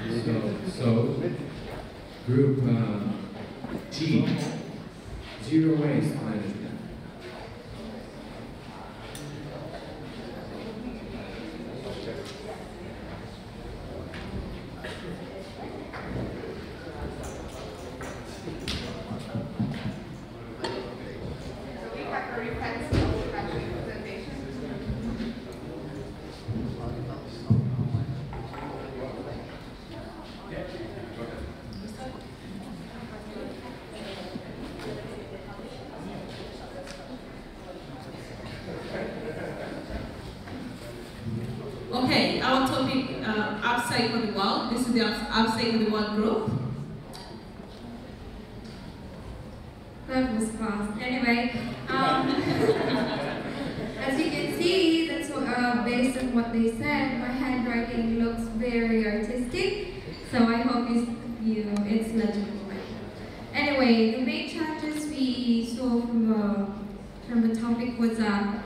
So group G, zero waste management. Okay, our topic, outside of the world. This is the outside of the world group. That was fast. Anyway, as you can see, that's what, based on what they said, my handwriting looks very artistic, so I hope it's legible. Anyway, the main challenges we saw from the topic was that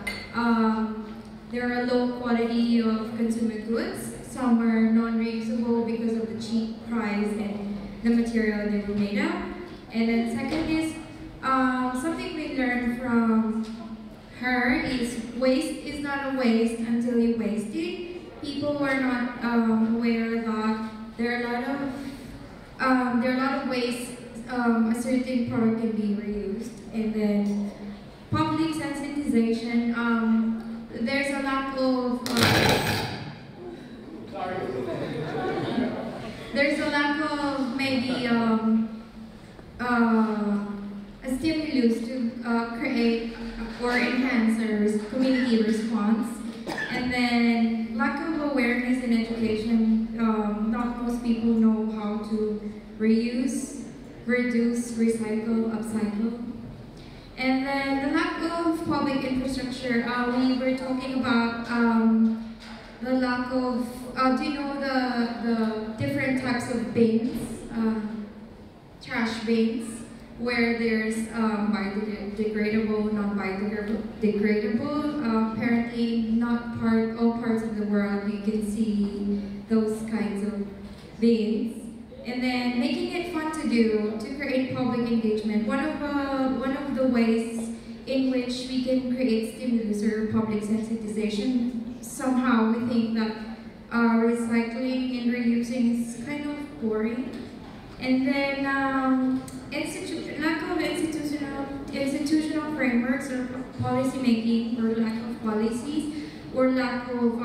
there are low quality of consumer goods. Some are non-reusable because of the cheap price and the material they were made of. And then second is, something we learned from her is waste is not a waste until you waste it. People are not aware that there are a lot of ways a certain product can be reused. And then public sensitization. There's a lack of maybe a stimulus to create or enhance our community response, and then lack of awareness and education. Not most people know how to reuse, reduce, recycle, upcycle. And then the lack of public infrastructure. We were talking about the lack of, do you know the different types of bins, trash bins, where there's biodegradable, non-biodegradable. Apparently not all parts of the world you can see those kinds of bins. And then making it fun to do, to create public engagement. One of the ways in which we can create stimulus or public sensitization, somehow we think that recycling and reusing is kind of boring. And then lack of institutional frameworks or policy making, or lack of policies, or lack of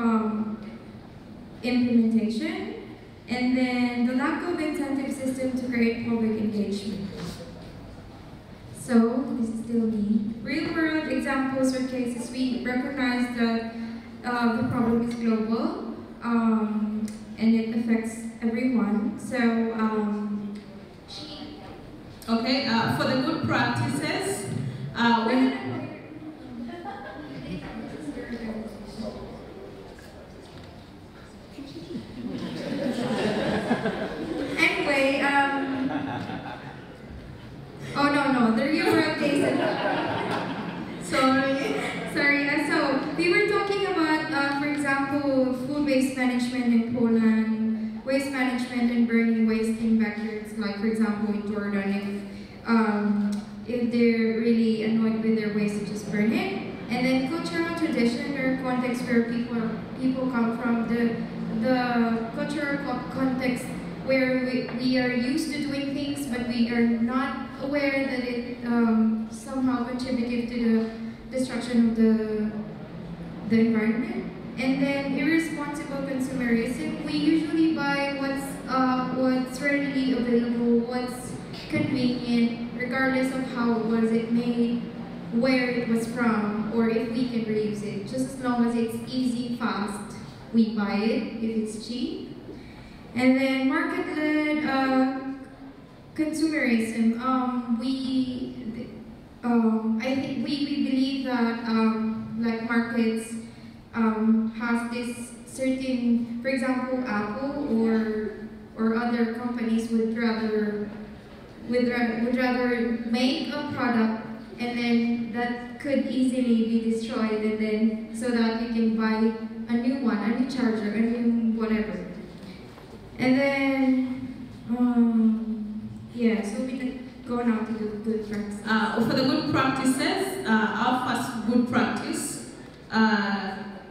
implementation. And then the lack of incentive system to create public engagement. So, this is still me. Real world examples or cases, we recognize that the problem is global and it affects everyone. So, okay, for the good practices, anyway, oh no, the real world cases. Sorry. So we were talking about, for example, food waste management in Poland, waste management and burning waste in backyards, like for example in Jordan, if they're really annoyed with their waste, they just burn it. And then cultural tradition or context where people come from, the cultural context where we are used to doing things, but we are not aware that it somehow contributed to the destruction of the environment. And then irresponsible consumerism. We usually buy what's readily available, what's convenient, regardless of how was it made, where it was from, or if we can reuse it. Just as long as it's easy, fast, we buy it if it's cheap. And then market-led consumerism. I think we believe that like markets has this certain, for example, Apple or other companies would rather make a product and then that could easily be destroyed, and then so that you can buy a new one, a new charger, a new whatever. And then, yeah, so we go now to the good practices. For the good practices, our first good practice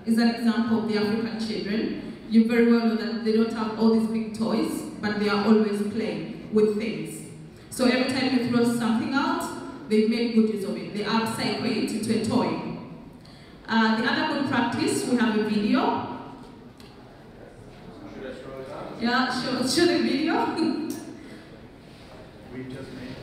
is an example of the African children. You very well know that they don't have all these big toys, but they are always playing with things. So every time you throw something out, they make good use of it. They upcycle it into a toy. The other good practice, we have a video. Yeah, show the video. We just made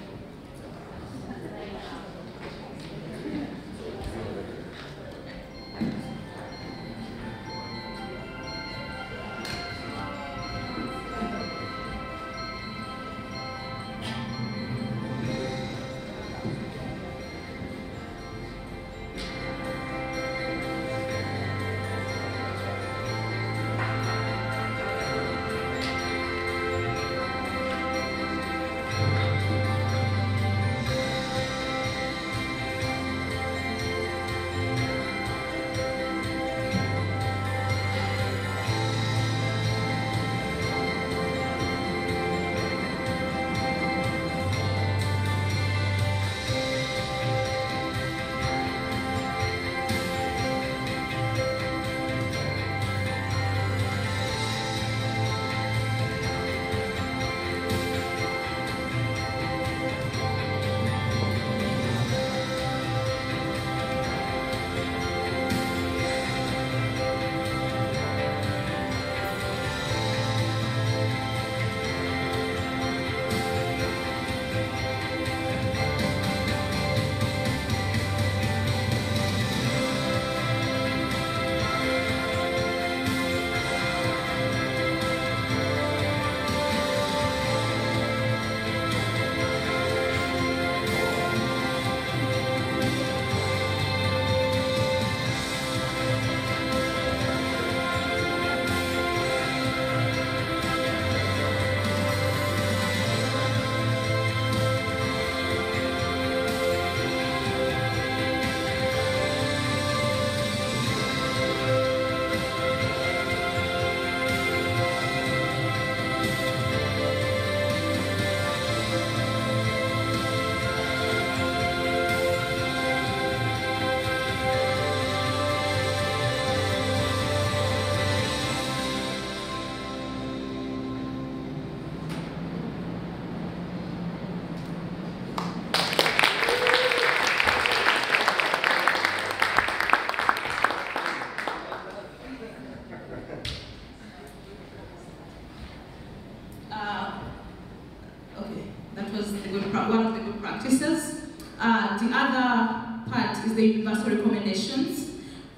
one of the good practices. The other part is the universal recommendations.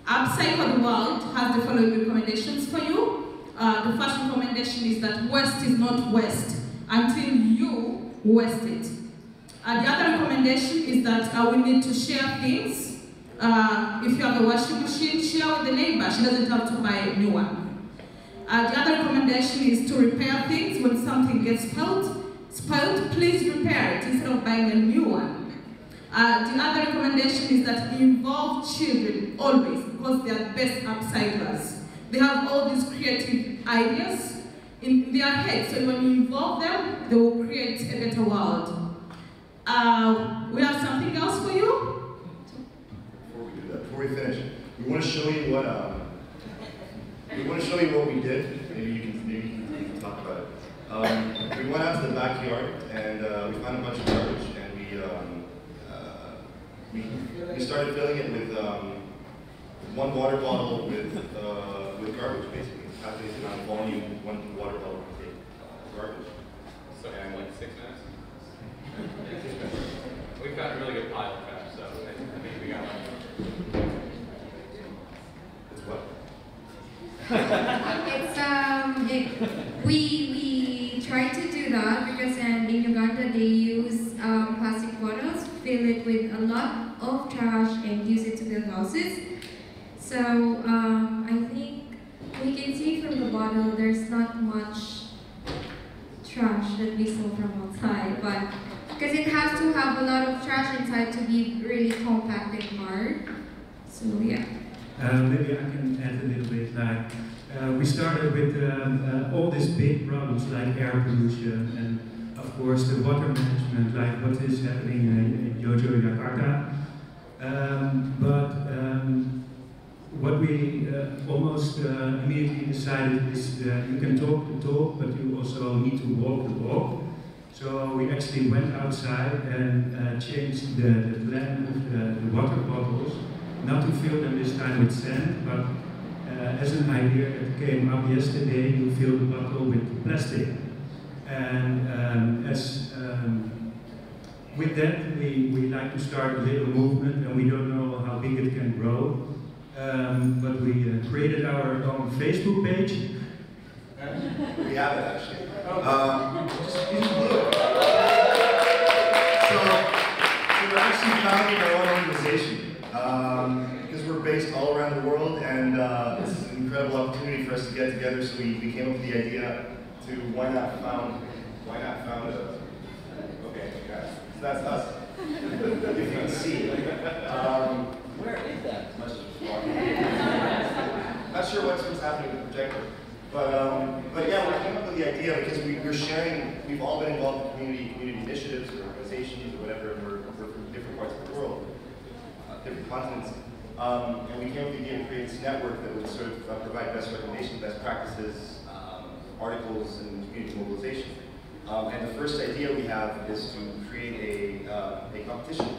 Upcycle the World has the following recommendations for you. The first recommendation is that waste is not waste until you waste it. The other recommendation is that we need to share things. If you have a washing machine, share with the neighbor. She doesn't have to buy a new one. The other recommendation is to repair things when something gets spoiled, please repair it instead of buying a new one. The other recommendation is that involve children always, because they are the best upcyclers. They have all these creative ideas in their heads, so when you involve them, they will create a better world. We have something else for you? Before we do that, before we finish, we want to show you what we did. Maybe you can talk about it. We went out to the backyard and we found a bunch of garbage, and we started filling it with one water bottle with garbage, basically. Calculated the amount of volume one water bottle would take garbage. So in like 6 minutes. We found a really good pile of trash, so I think we got one. It's what? We try to do that because in Uganda they use plastic bottles, fill it with a lot of trash and use it to build houses. So I think we can see from the bottle there's not much trash that we saw from outside, but because it has to have a lot of trash inside to be really compact and hard. So yeah. Maybe I can add a little bit, like We started with all these big problems like air pollution and of course the water management, like what is happening in Jojo, Jakarta. What we almost immediately decided is you can talk the talk, but you also need to walk the walk. So we actually went outside and changed the plan of the water bottles, not to fill them this time with sand, but as an idea that came up yesterday, you fill the bottle with plastic. And with that, we like to start a little movement, and we don't know how big it can grow. But we created our own Facebook page. We have it actually. So we're actually founding our own organization because we're based all around the world, and this is an incredible opportunity for us to get together. So we came up with the idea to why not found a. Okay, guys, so that's us. If you can see. Where is that? Much as not sure what's happening with the projector. But yeah, we came up with the idea because we're sharing, we've all been involved in community initiatives or organizations or whatever, and we're from different parts of the world, different continents. And we came up with the idea to create this network that would sort of provide best recommendations, best practices, articles, and community mobilization. And the first idea we have is to create a competition.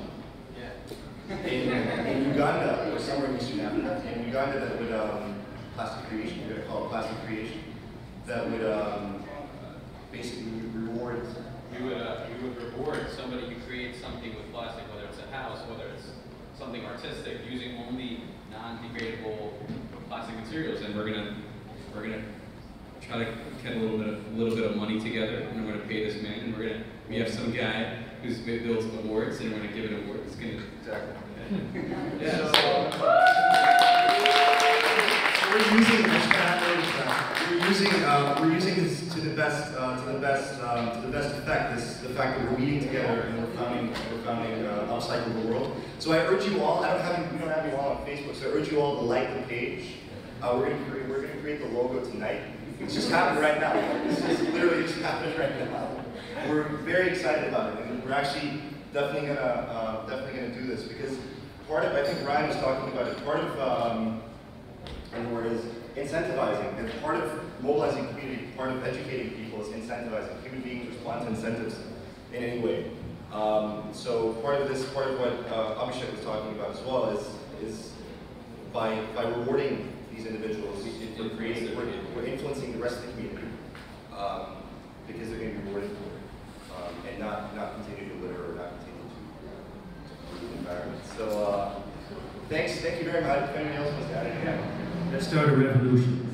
In Uganda, or somewhere in Eastern Africa, in Uganda that would, plastic creation, we're going to call it plastic creation, that would basically reward. We would reward somebody who creates something with plastic, whether it's a house, whether it's something artistic, using only non-degradable plastic materials, and we're gonna try to get a little bit of money together, and we're gonna pay this man, and we have some guy who's builds awards, and we're gonna give an award. It's gonna Exactly. yeah. So we're using this to the best effect. The fact that we're meeting together and we're founding Upcycle the World. So I urge you all. We don't have you all on Facebook. So I urge you all to like the page. We're going to create the logo tonight. It's just happening right now. It's just literally just happening right now. We're very excited about it, and we're actually definitely gonna do this because part of, I think Ryan was talking about it. Part of is incentivizing, and part of mobilizing community, part of educating people is incentivizing. Human beings respond to incentives in any way. So part of what Abhishek was talking about as well is by rewarding these individuals, we're influencing the rest of the community because they're going to be rewarded for it, and not continue to litter or not continue to pollute the environment. So thank you very much. If anybody else wants to add anything. Let's start a revolution.